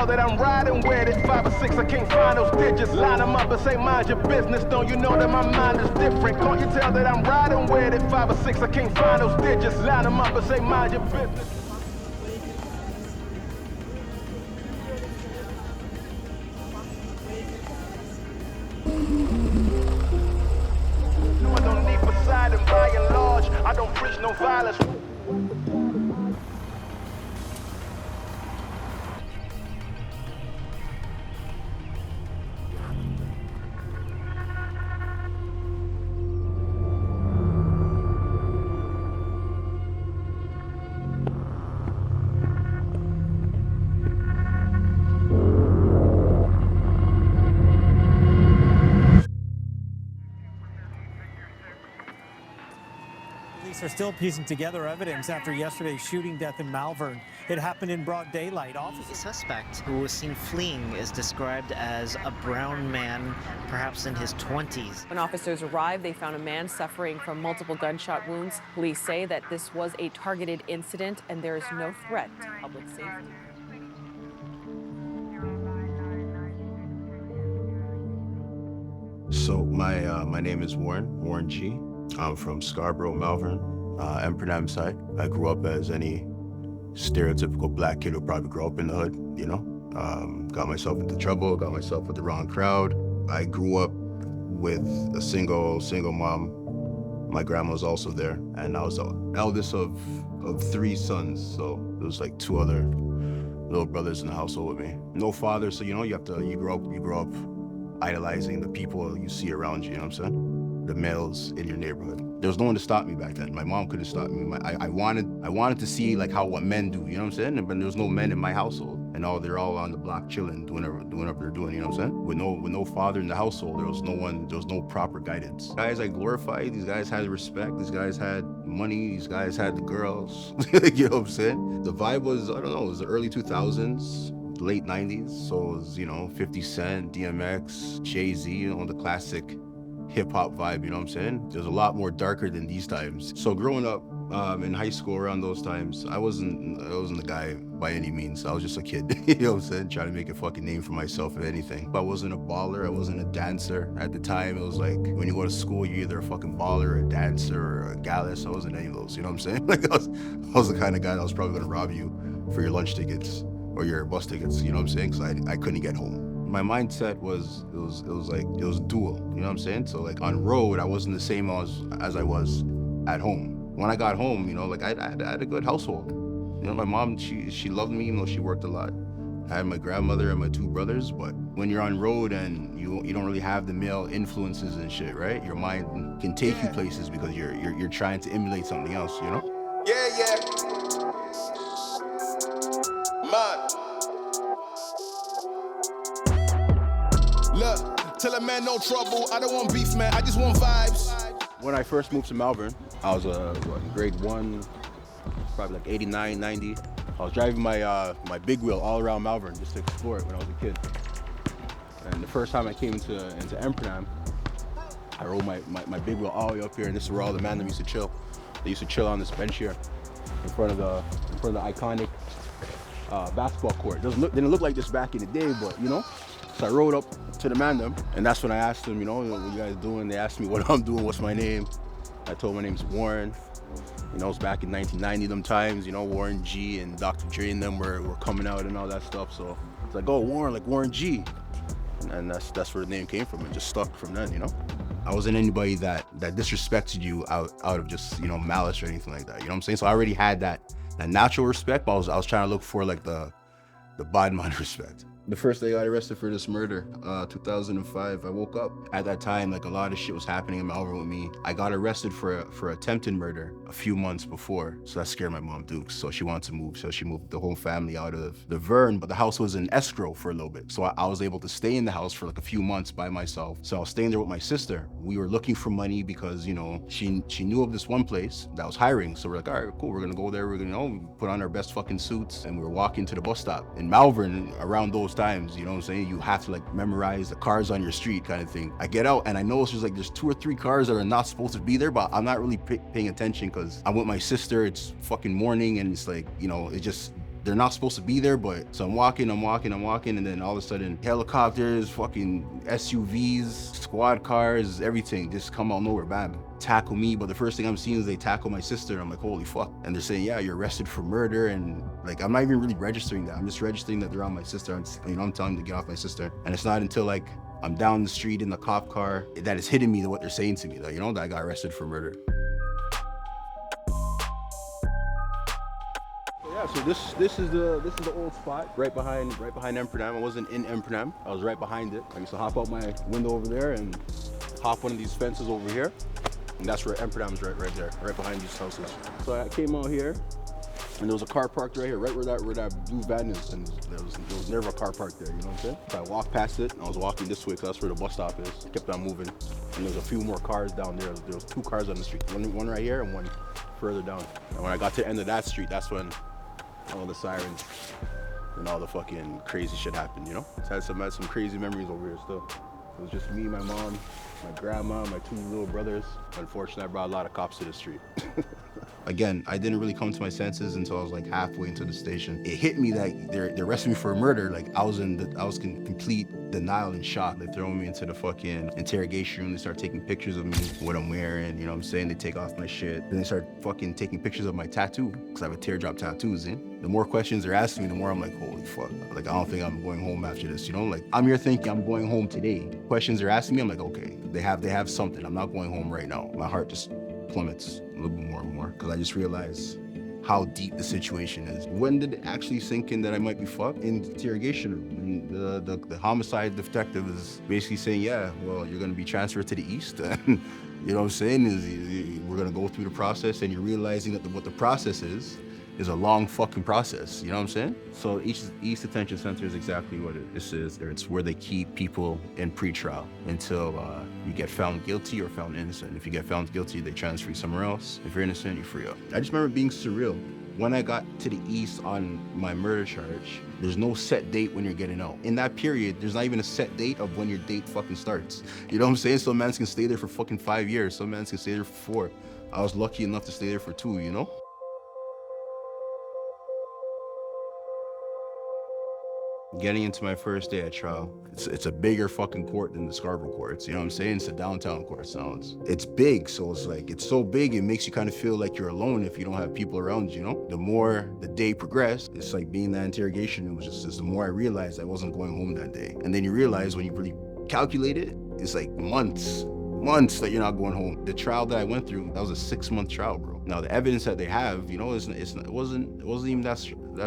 That I'm riding with it, 5 or 6, I can't find those digits. Line them up and say mind your business. Don't you know that my mind is different? Can't you tell that I'm riding with it, 5 or 6, I can't find those digits. Line them up and say mind your business. No, I don't need Poseidon by and large. I don't preach no violence. Police are still piecing together evidence after yesterday's shooting death in Malvern. It happened in broad daylight. The suspect, who was seen fleeing, is described as a brown man, perhaps in his 20s. When officers arrived, they found a man suffering from multiple gunshot wounds. Police say that this was a targeted incident and there is no threat to public safety. So my name is Warren G. I'm from Scarborough, Malvern, Emprenham side. I grew up as any stereotypical black kid would probably grow up in the hood, you know. Got myself into trouble, got myself with the wrong crowd. I grew up with a single mom. My grandma was also there, and I was the eldest of 3 sons, so there was like 2 other little brothers in the household with me. No father, so you know, you grow up idolizing the people you see around you, you know what I'm saying? The males in your neighborhood. There was no one to stop me back then. My mom couldn't stop me. I wanted to see like what men do, you know what I'm saying? But there was no men in my household, and they're all on the block chilling, doing whatever they're doing, you know what I'm saying? With no father in the household, there was no proper guidance. Guys I glorified, these guys had respect, these guys had money, these guys had the girls, you know what I'm saying? The vibe was, I don't know, it was the early 2000s, late 90s, so it was, you know, 50 Cent, DMX, Jay-Z, you know, the classic hip-hop vibe, you know what I'm saying? There's a lot more darker than these times. So growing up in high school around those times, I wasn't the guy by any means. I was just a kid, you know what I'm saying? Trying to make a fucking name for myself, if anything. But I wasn't a baller, I wasn't a dancer. At the time, it was like, when you go to school, you're either a fucking baller, a dancer, or a gallus. I wasn't any of those, you know what I'm saying? Like, I was the kind of guy that was probably gonna rob you for your lunch tickets or your bus tickets, you know what I'm saying? Because I couldn't get home. My mindset was, it was dual, you know what I'm saying? So like on road, I wasn't the same as I was at home. When I got home, you know, like I had a good household. You know, my mom, she loved me, even though she worked a lot. I had my grandmother and my 2 brothers, but when you're on road and you don't really have the male influences and shit, right? Your mind can take you places because you're trying to emulate something else, you know? Yeah. Man. Look, tell a man no trouble. I don't want beef, man. I just want vibes. When I first moved to Malvern, I was in grade 1, probably like 89, 90. I was driving my big wheel all around Malvern just to explore it when I was a kid. And the first time I came into Emprenham, I rode my big wheel all the way up here, and this is where all the men used to chill. They used to chill on this bench here in front of the iconic basketball court. Didn't look like this back in the day, but you know. So I rode up to the mandem, and that's when I asked them, you know, what you guys doing? They asked me what I'm doing, what's my name. I told my name's Warren. You know, it was back in 1990 them times, you know, Warren G and Dr. Dre and them were coming out and all that stuff. So it's like, oh, Warren, like Warren G. And that's where the name came from. It just stuck from then, you know? I wasn't anybody that disrespected you out of just, you know, malice or anything like that. You know what I'm saying? So I already had that natural respect, but I was trying to look for like the bad man respect. The first day I got arrested for this murder, 2005, I woke up. At that time, like a lot of shit was happening in Malvern with me. I got arrested for attempted murder a few months before. So that scared my mom Dukes. So she wanted to move. So she moved the whole family out of the Vern, but the house was in escrow for a little bit. So I was able to stay in the house for like a few months by myself. So I was staying there with my sister. We were looking for money because, you know, she knew of this one place that was hiring. So we're like, all right, cool. We're gonna go there. We're gonna, you know, put on our best fucking suits. And we were walking to the bus stop in Malvern around those times, you know what I'm saying? You have to like memorize the cars on your street kind of thing. I get out and I notice there's 2 or 3 cars that are not supposed to be there, but I'm not really paying attention because I'm with my sister. It's fucking morning and it's like, you know, it just, they're not supposed to be there, but so I'm walking, and then all of a sudden helicopters, fucking SUVs, squad cars, everything just come out of nowhere, bam, tackle me. But the first thing I'm seeing is they tackle my sister. I'm like, holy fuck. And they're saying, yeah, you're arrested for murder. And like, I'm not even really registering that. I'm just registering that they're on my sister. I'm telling them to get off my sister. And it's not until like I'm down the street in the cop car that it's hitting me what they're saying to me, like, you know, that I got arrested for murder. Yeah, so this is the old spot right behind Emprenham. I wasn't in Emprenham. I was right behind it. I used to hop out my window over there and hop one of these fences over here, and that's where Emprenham's right there, right behind these houses. So I came out here, and there was a car parked right here, right where that blue van is, and there was never a car parked there. You know what I'm saying? So I walked past it, and I was walking this way because that's where the bus stop is. Kept on moving, and there's a few more cars down there. There was 2 cars on the street, one right here and one further down. And when I got to the end of that street, that's when all the sirens and all the fucking crazy shit happened, you know? So I had some crazy memories over here still. It was just me, my mom, my grandma, my 2 little brothers. Unfortunately, I brought a lot of cops to the street. Again, I didn't really come to my senses until I was like halfway into the station. It hit me that they're arresting me for a murder. Like I was in complete denial and shock. They're throwing me into the fucking interrogation room. They start taking pictures of me, what I'm wearing, you know what I'm saying? They take off my shit. Then they start fucking taking pictures of my tattoo, because I have a teardrop tattoos in. The more questions they're asking me, the more I'm like, holy fuck. Like, I don't think I'm going home after this, you know? Like, I'm here thinking I'm going home today. Questions they're asking me, I'm like, okay, they have something. I'm not going home right now. My heart just plummets a little bit more and more, because I just realize how deep the situation is. When did it actually sink in that I might be fucked? In the interrogation room. The homicide detective is basically saying, yeah, well, you're gonna be transferred to the East. You know what I'm saying? We're gonna go through the process, and you're realizing that what the process is a long fucking process, you know what I'm saying? So East Detention Center is exactly what this is. It's where they keep people in pretrial until you get found guilty or found innocent. If you get found guilty, they transfer you somewhere else. If you're innocent, you're free up. I just remember being surreal. When I got to the East on my murder charge, there's no set date when you're getting out. In that period, there's not even a set date of when your date fucking starts. You know what I'm saying? Some mans can stay there for fucking 5 years. Some mans can stay there for 4. I was lucky enough to stay there for 2, you know? Getting into my first day at trial, it's a bigger fucking court than the Scarborough courts, you know what I'm saying? It's a downtown court, so it's big, so it's like, it's so big, it makes you kind of feel like you're alone if you don't have people around you, you know? The more the day progressed, it's like being in that interrogation, it was just the more I realized I wasn't going home that day. And then you realize when you really calculate it, it's like months that you're not going home. The trial that I went through, that was a 6-month trial, bro. Now the evidence that they have, you know, it wasn't even that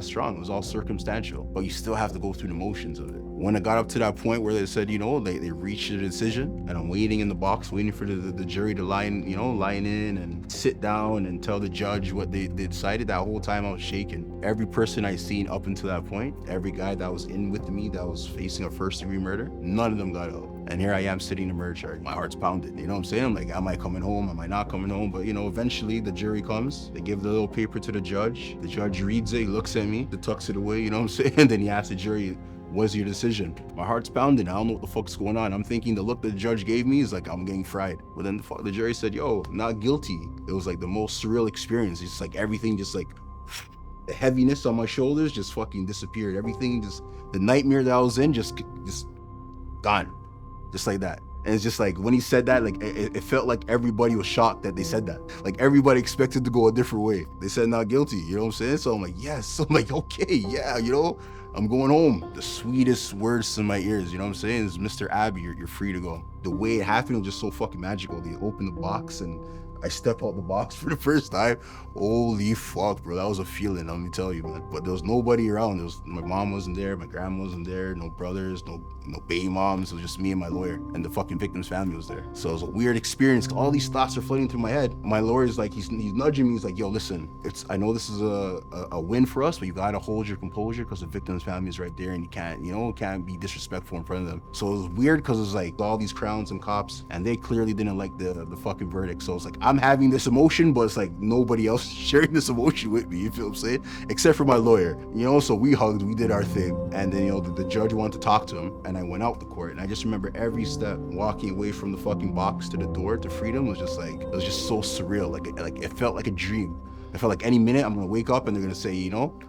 strong. It was all circumstantial, but you still have to go through the motions of it. When it got up to that point where they said, you know, they reached a decision, and I'm waiting in the box, waiting for the jury to line in and sit down and tell the judge what they decided. That whole time I was shaking. Every person I seen up until that point, every guy that was in with me that was facing a first-degree murder, none of them got out. And here I am sitting in a murder charge. My heart's pounding, you know what I'm saying? I'm like, am I coming home? Am I not coming home? But, you know, eventually the jury comes. They give the little paper to the judge. The judge reads it, he looks at me, he tucks it away, you know what I'm saying? And then he asks the jury, what's your decision? My heart's pounding. I don't know what the fuck's going on. I'm thinking the look that the judge gave me is like, I'm getting fried. But then the jury said, yo, not guilty. It was like the most surreal experience. It's like everything just like, the heaviness on my shoulders just fucking disappeared. Everything just, the nightmare that I was in just gone. Just like that. And it's just like, when he said that, like, it felt like everybody was shocked that they said that. Like, everybody expected to go a different way. They said not guilty, you know what I'm saying? So I'm like, yes. I'm like, okay, yeah, you know, I'm going home. The sweetest words in my ears, you know what I'm saying, is Mr. Abbey, you're free to go. The way it happened was just so fucking magical. They opened the box and I step out the box for the first time. Holy fuck, bro. That was a feeling, let me tell you, man. But there was nobody around. My mom wasn't there, my grandma wasn't there, no brothers, no baby moms. It was just me and my lawyer, and the fucking victim's family was there. So it was a weird experience. All these thoughts are flooding through my head. My lawyer's like, he's nudging me. He's like, yo, listen, I know this is a win for us, but you gotta hold your composure because the victim's family is right there, and you can't be disrespectful in front of them. So it was weird because it was like all these crowns and cops, and they clearly didn't like the fucking verdict. So it's like I'm having this emotion, but it's like nobody else sharing this emotion with me, you feel what I'm saying? Except for my lawyer, so we hugged, we did our thing, and then the judge wanted to talk to him, and I went out the court, and I just remember every step walking away from the fucking box to the door to freedom was just like, it was just so surreal. Like it felt like a dream. I felt like any minute I'm gonna wake up and they're gonna say,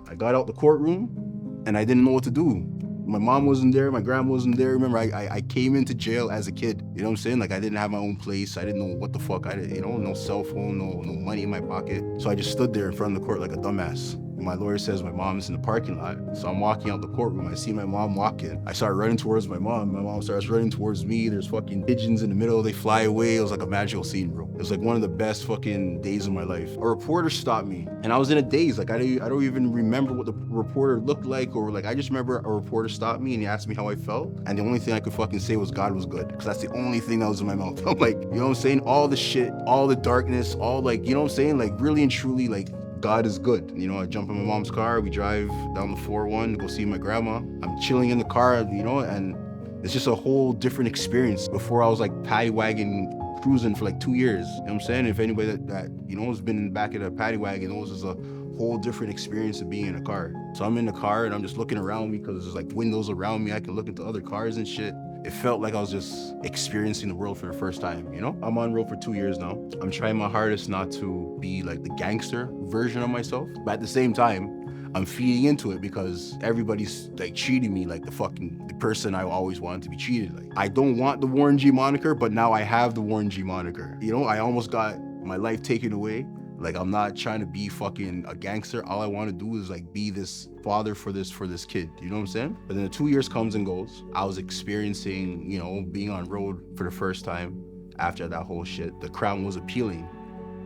I got out the courtroom and I didn't know what to do. My mom wasn't there, my grandma wasn't there. Remember, I came into jail as a kid, you know what I'm saying? Like I didn't have my own place. I didn't know what the fuck, no cell phone, no money in my pocket. So I just stood there in front of the court like a dumbass. My lawyer says my mom's in the parking lot. So I'm walking out the courtroom. I see my mom walking. I start running towards my mom. My mom starts running towards me. There's fucking pigeons in the middle. They fly away. It was like a magical scene, bro. It was like one of the best fucking days of my life. A reporter stopped me and I was in a daze. Like I don't even remember what the reporter looked like, or like I just remember a reporter stopped me and he asked me how I felt. And the only thing I could fucking say was God was good. Because that's the only thing that was in my mouth. I'm like, you know what I'm saying? All the shit, all the darkness, all like, you know what I'm saying? Like really and truly, like, God is good. I jump in my mom's car, we drive down the 401 to go see my grandma. I'm chilling in the car, and it's just a whole different experience. Before I was like paddy wagon cruising for like 2 years. You know what I'm saying? If anybody that has been in the back of the paddy wagon knows, it's a whole different experience of being in a car. So I'm in the car and I'm just looking around me because there's like windows around me. I can look into other cars and shit. It felt like I was just experiencing the world for the first time, I'm on road for 2 years now. I'm trying my hardest not to be like the gangster version of myself, but at the same time, I'm feeding into it because everybody's like treating me like the person I always wanted to be treated like. I don't want the Warren G moniker, but now I have the Warren G moniker. I almost got my life taken away. Like I'm not trying to be fucking a gangster. All I want to do is like be this father for this kid. You know what I'm saying? But then the 2 years comes and goes. I was experiencing, being on road for the first time after that whole shit. The Crown was appealing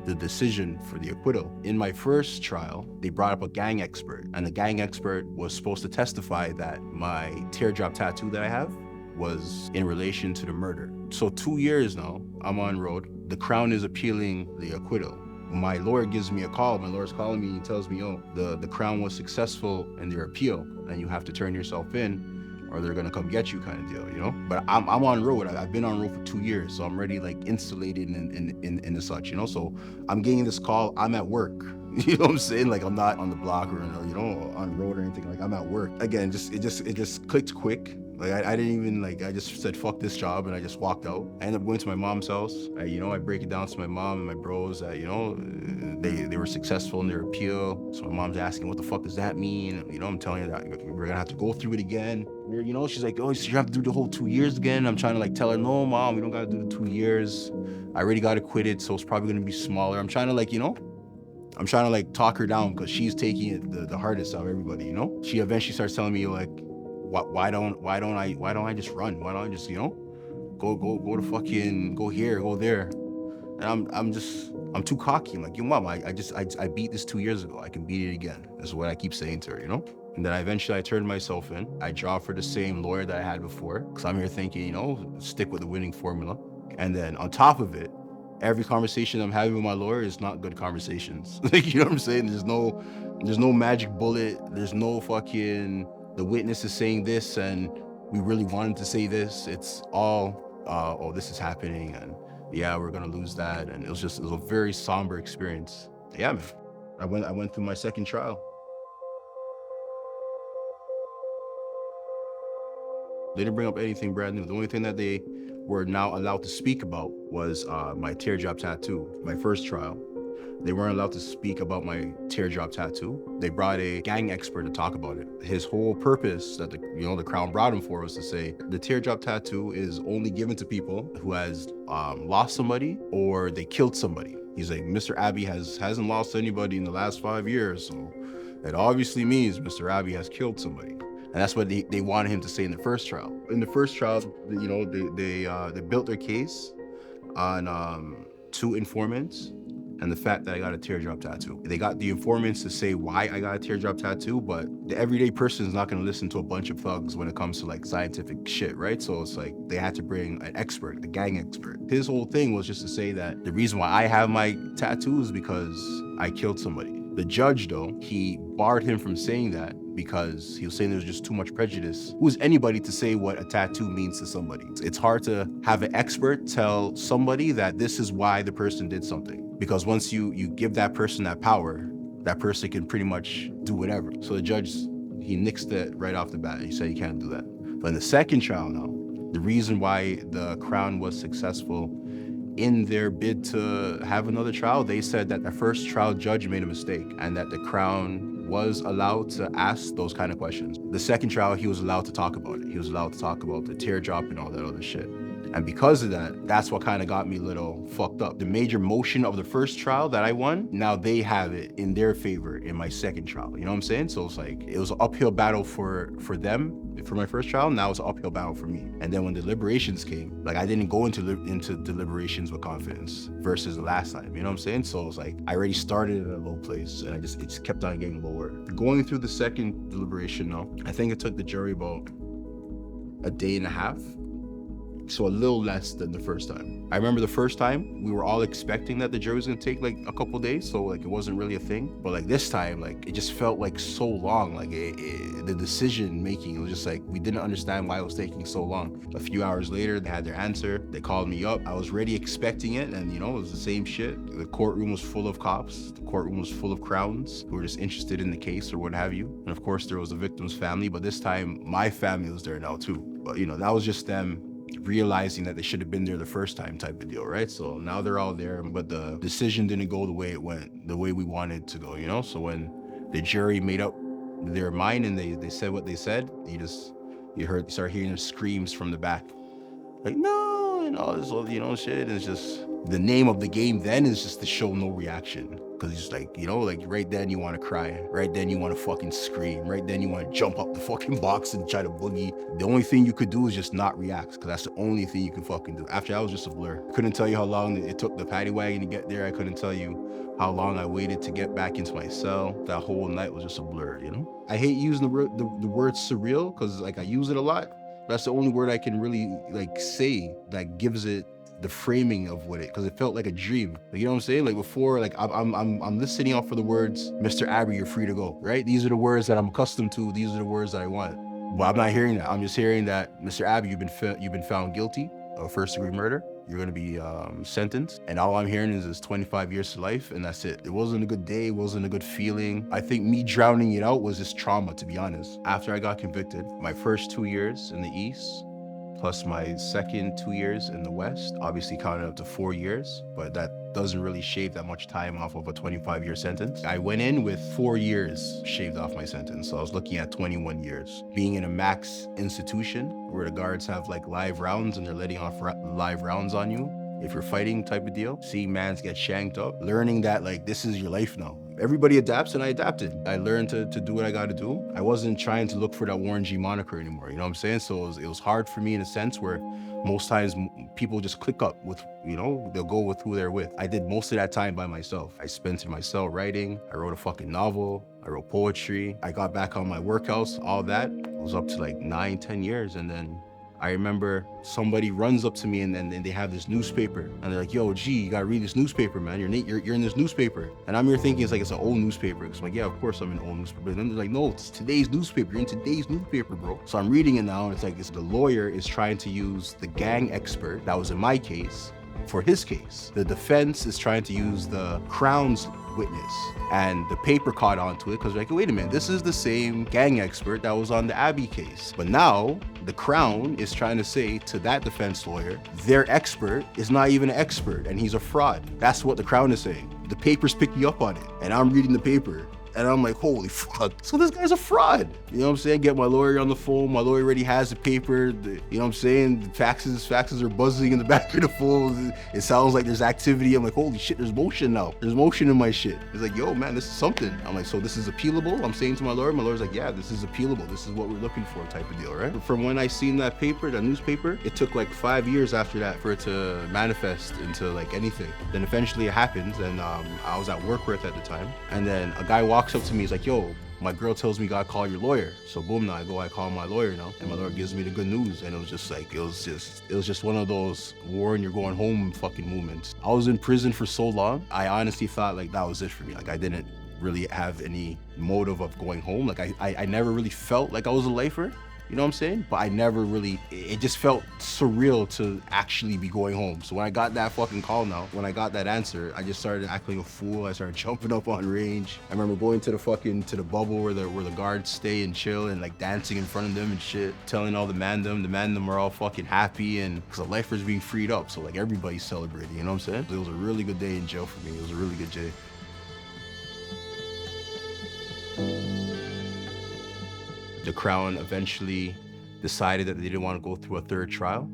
the decision for the acquittal. In my first trial, they brought up a gang expert, and the gang expert was supposed to testify that my teardrop tattoo that I have was in relation to the murder. So 2 years now, I'm on road. The Crown is appealing the acquittal. My lawyer gives me a call. My lawyer's calling me. He tells me, the Crown was successful in their appeal and you have to turn yourself in or they're gonna come get you kind of deal, But I'm on road. I've been on road for 2 years, so I'm already like insulated in the such, So I'm getting this call. I'm at work. You know what I'm saying? Like I'm not on the block or on road or anything. Like I'm at work. Again, it just clicked quick. Like I didn't even I just said fuck this job and I just walked out. I ended up going to my mom's house. I break it down to my mom and my bros that they were successful in their appeal. So my mom's asking, what the fuck does that mean? I'm telling her that we're gonna have to go through it again. She's like, oh, so you have to do the whole 2 years again. I'm trying to tell her, no, mom, we don't gotta do the 2 years. I already got acquitted, so it's probably gonna be smaller. I'm trying to talk her down because she's taking it the hardest out of everybody. She eventually starts telling me like, why don't I just run? Why don't I just go to fucking go here, go there? And I'm too cocky. I'm like, yo, mom, I beat this 2 years ago. I can beat it again. That's what I keep saying to her, And then I turned myself in. I dropped for the same lawyer that I had before because I'm here thinking, stick with the winning formula. And then on top of it, every conversation I'm having with my lawyer is not good conversations. You know what I'm saying? There's no magic bullet. There's no fucking, the witness is saying this and we really wanted to say this. It's all, this is happening and yeah, we're gonna lose that. And it was a very somber experience. Yeah, man. I went through my second trial. They didn't bring up anything brand new. The only thing that they were now allowed to speak about was my teardrop tattoo, my first trial. They weren't allowed to speak about my teardrop tattoo. They brought a gang expert to talk about it. His whole purpose that the Crown brought him for was to say the teardrop tattoo is only given to people who has lost somebody or they killed somebody. He's like, Mr. Abbey hasn't lost anybody in the last 5 years, so it obviously means Mr. Abbey has killed somebody. And that's what they wanted him to say in the first trial. In the first trial, they built their case on 2 informants, and the fact that I got a teardrop tattoo. They got the informants to say why I got a teardrop tattoo, but the everyday person is not gonna listen to a bunch of thugs when it comes to like scientific shit, right? So it's like they had to bring an expert, a gang expert. His whole thing was just to say that the reason why I have my tattoo is because I killed somebody. The judge, though, he barred him from saying that because he was saying there was just too much prejudice. Who is anybody to say what a tattoo means to somebody? It's hard to have an expert tell somebody that this is why the person did something. Because once you give that person that power, that person can pretty much do whatever. So the judge, he nixed it right off the bat. He said you can't do that. But in the second trial now, the reason why the Crown was successful in their bid to have another trial, they said that the first trial judge made a mistake and that the Crown was allowed to ask those kind of questions. The second trial, he was allowed to talk about it. He was allowed to talk about the teardrop and all that other shit. And because of that, that's what kind of got me a little fucked up. The major motion of the first trial that I won, now they have it in their favor in my second trial. You know what I'm saying? So it's like, it was an uphill battle for them for my first trial. Now it's an uphill battle for me. And then when deliberations came, like I didn't go into deliberations with confidence versus the last time. You know what I'm saying? So it's like, I already started at a low place and it just kept on getting lower. Going through the second deliberation now, I think it took the jury about a day and a half. So a little less than the first time. I remember the first time we were all expecting that the jury was gonna take like a couple days, so like it wasn't really a thing. But like this time, like it just felt like so long. Like the decision making, it was just like we didn't understand why it was taking so long. A few hours later, they had their answer. They called me up. I was already expecting it, and you know, it was the same shit. The courtroom was full of cops. The courtroom was full of Crowns who were just interested in the case or what have you. And of course, there was the victim's family, but this time my family was there now too. But you know, that was just them realizing that they should have been there the first time type of deal, right? So now they're all there, but the decision didn't go the way it went, the way we wanted to go, you know? So when the jury made up their mind and they said what they said, you start hearing their screams from the back. Like, no, and all this, you know, shit. And it's just, the name of the game then is just to show no reaction. Cause it's like, you know, like right then you want to cry. Right then you want to fucking scream. Right then you want to jump up the fucking box and try to boogie. The only thing you could do is just not react. Cause that's the only thing you can fucking do. After that was just a blur. Couldn't tell you how long it took the paddy wagon to get there. I couldn't tell you how long I waited to get back into my cell. That whole night was just a blur, you know? I hate using the word surreal cause like I use it a lot. That's the only word I can really like say that gives it the framing of what it, because it felt like a dream. Like, you know what I'm saying? Like before, like I'm listening out for the words, Mr. Abbey, you're free to go, right? These are the words that I'm accustomed to. These are the words that I want. But I'm not hearing that. I'm just hearing that, Mr. Abbey, you've been found guilty of first-degree murder. You're gonna be sentenced. And all I'm hearing is 25 years to life, and that's it. It wasn't a good day, it wasn't a good feeling. I think me drowning it out was just trauma, to be honest. After I got convicted, my first 2 years in the East, plus my second 2 years in the West, obviously counted up to 4 years, but that doesn't really shave that much time off of a 25-year sentence. I went in with 4 years shaved off my sentence, so I was looking at 21 years. Being in a max institution where the guards have like live rounds and they're letting off live rounds on you if you're fighting type of deal, seeing mans get shanked up, learning that like this is your life now. Everybody adapts and I adapted. I learned to do what I got to do. I wasn't trying to look for that Warren G moniker anymore, you know what I'm saying? So it was hard for me in a sense where most times people just click up with, you know, they'll go with who they're with. I did most of that time by myself. I spent in my cell writing. I wrote a fucking novel. I wrote poetry. I got back on my workouts, all that. It was up to like 9-10 years. And then I remember somebody runs up to me and then they have this newspaper and they're like, yo, G, you gotta read this newspaper, man. You're in this newspaper. And I'm here thinking it's like it's an old newspaper. Cause I'm like, yeah, of course I'm in an old newspaper. But then they're like, no, it's today's newspaper. You're in today's newspaper, bro. So I'm reading it now and it's like, the lawyer is trying to use the gang expert that was in my case for his case. The defense is trying to use the Crown's witness, and the paper caught onto it because like, wait a minute, this is the same gang expert that was on the Abbey case. But now the Crown is trying to say to that defense lawyer, their expert is not even an expert and he's a fraud. That's what the Crown is saying. The paper's picking up on it, and I'm reading the paper And I'm like, holy fuck. So this guy's a fraud. You know what I'm saying? Get my lawyer on the phone. My lawyer already has the paper. You know what I'm saying? The faxes are buzzing in the back of the phone. It sounds like there's activity. I'm like, holy shit, there's motion now. There's motion in my shit. He's like, yo, man, this is something. I'm like, so this is appealable? I'm saying to my lawyer's like, yeah, this is appealable. This is what we're looking for type of deal, right? From when I seen that paper, that newspaper, it took like 5 years after that for it to manifest into like anything. Then eventually it happened, and I was at Workworth at the time, and then a guy walks up to me, he's like, yo, my girl tells me you gotta call your lawyer. So boom, now I call my lawyer now, and my lawyer gives me the good news. And it was just like, it was just one of those Warren, you're going home fucking moments. I was in prison for so long, I honestly thought like that was it for me. Like I didn't really have any motive of going home. Like I never really felt like I was a lifer. You know what I'm saying? But I never really, it just felt surreal to actually be going home. So when I got that fucking call now, when I got that answer, I just started acting like a fool. I started jumping up on range. I remember going to the bubble where the guards stay and chill and like dancing in front of them and shit, telling all the mandem are all fucking happy, and because the lifer's being freed up. So like everybody's celebrating, you know what I'm saying? It was a really good day in jail for me. It was a really good day. The Crown eventually decided that they didn't want to go through a third trial,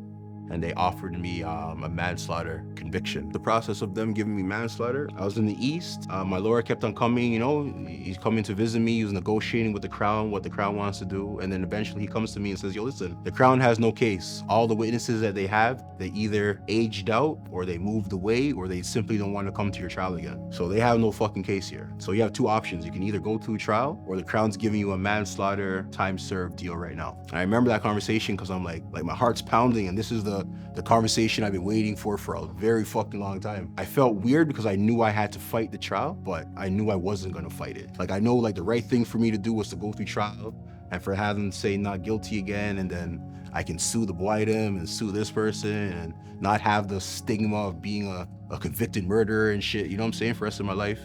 and they offered me a manslaughter conviction. The process of them giving me manslaughter, I was in the East. My lawyer kept on coming, you know, he's coming to visit me. He was negotiating with the Crown, what the Crown wants to do. And then eventually he comes to me and says, yo, listen, the Crown has no case. All the witnesses that they have, they either aged out or they moved away or they simply don't want to come to your trial again. So they have no fucking case here. So you have two options. You can either go to a trial or the Crown's giving you a manslaughter time served deal right now. And I remember that conversation because I'm like my heart's pounding, and this is the conversation I've been waiting for a very fucking long time. I felt weird because I knew I had to fight the trial, but I knew I wasn't gonna fight it. Like I know like the right thing for me to do was to go through trial and for having to say not guilty again, and then I can sue the Blyden and sue this person and not have the stigma of being a convicted murderer and shit, you know what I'm saying, for the rest of my life.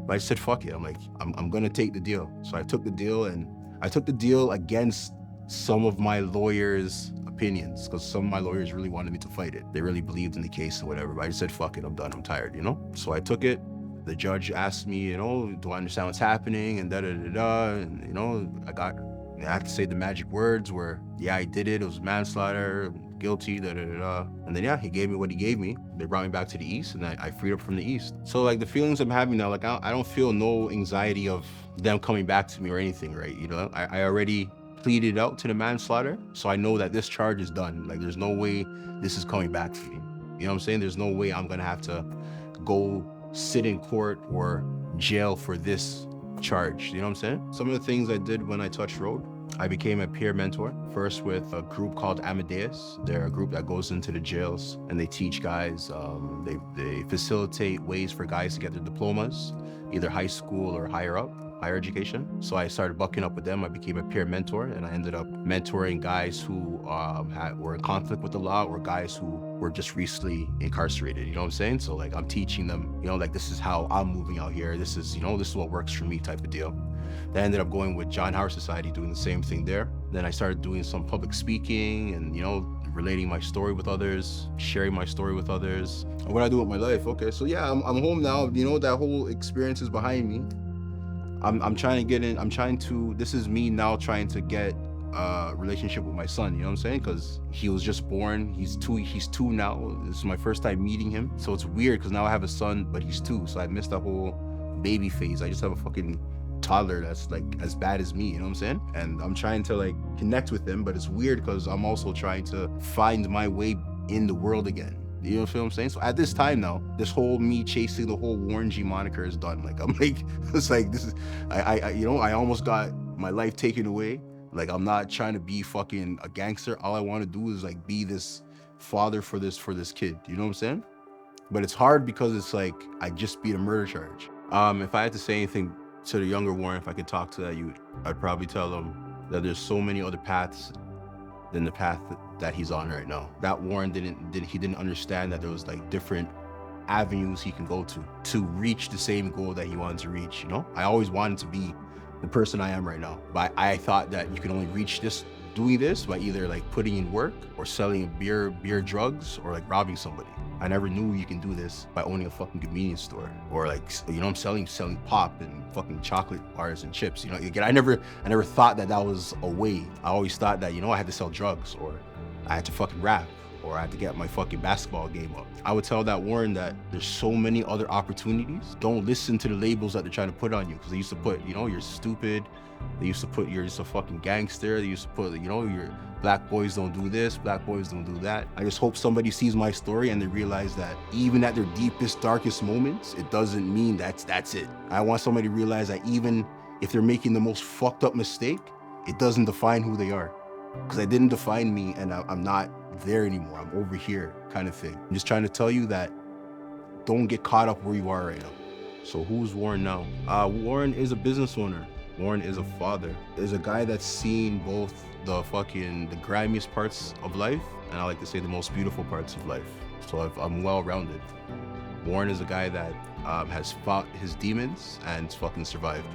But I said, fuck it, I'm like, I'm gonna take the deal. So I took the deal, and I took the deal against some of my lawyers' opinions, because some of my lawyers really wanted me to fight it. They really believed in the case or whatever, but I just said, fuck it, I'm done, I'm tired, you know? So I took it. The judge asked me, you know, do I understand what's happening, and da-da-da-da, and you know, I had to say the magic words where, yeah, I did it was manslaughter, guilty, da-da-da-da. And then, yeah, he gave me what he gave me. They brought me back to the East, and I freed up from the East. So like the feelings I'm having now, like I don't feel no anxiety of them coming back to me or anything, right? You know, I already pleaded out to the manslaughter, so I know that this charge is done. Like there's no way this is coming back for me. You know what I'm saying? There's no way I'm gonna have to go sit in court or jail for this charge. You know what I'm saying? Some of the things I did when I touched road, I became a peer mentor, first with a group called Amadeus. They're a group that goes into the jails and they teach guys, they facilitate ways for guys to get their diplomas, either high school or higher education. So I started bucking up with them. I became a peer mentor, and I ended up mentoring guys who were in conflict with the law, or guys who were just recently incarcerated. You know what I'm saying? So like I'm teaching them, you know, like this is how I'm moving out here. This is, you know, this is what works for me type of deal. Then I ended up going with John Howard Society, doing the same thing there. Then I started doing some public speaking and, you know, relating my story with others, sharing my story with others. And what I do with my life. Okay, so yeah, I'm home now. You know, that whole experience is behind me. I'm trying to get in, this is me now trying to get a relationship with my son, you know what I'm saying? Because he was just born, he's two now. This is my first time meeting him. So it's weird because now I have a son, but he's 2. So I missed that whole baby phase. I just have a fucking toddler that's like as bad as me, you know what I'm saying? And I'm trying to like connect with him, but it's weird because I'm also trying to find my way in the world again. You know what I'm saying? So at this time now, this whole me chasing the whole Warren G moniker is done. Like I'm like, it's like this is, I you know, I almost got my life taken away. Like I'm not trying to be fucking a gangster. All I want to do is like be this father for this kid. You know what I'm saying? But it's hard because it's like I just beat a murder charge. If I had to say anything to the younger Warren, if I could talk to that youth, I'd probably tell him that there's so many other paths than the path that he's on right now. That Warren didn't understand that there was like different avenues he can go to reach the same goal that he wanted to reach, you know? I always wanted to be the person I am right now, but I thought that you can only reach doing this by either like putting in work or selling beer drugs or like robbing somebody. I never knew you can do this by owning a fucking convenience store or like, you know, I'm selling pop and fucking chocolate bars and chips. You know, again, I never thought that was a way. I always thought that, you know, I had to sell drugs or I had to fucking rap or I had to get my fucking basketball game up. I would tell that Warren that there's so many other opportunities. Don't listen to the labels that they're trying to put on you, because they used to put, you know, you're stupid. They used to put you're just a fucking gangster. They used to put, you know, you're black boys don't do this, black boys don't do that. I just hope somebody sees my story and they realize that even at their deepest, darkest moments, it doesn't mean that's it. I want somebody to realize that even if they're making the most fucked up mistake, it doesn't define who they are. Because it didn't define me and I'm not there anymore. I'm over here kind of thing. I'm just trying to tell you that don't get caught up where you are right now. So who's Warren now? Warren is a business owner. Warren is a father. Is a guy that's seen both the grimiest parts of life, and I like to say the most beautiful parts of life. So I'm well-rounded. Warren is a guy that has fought his demons and fucking survived.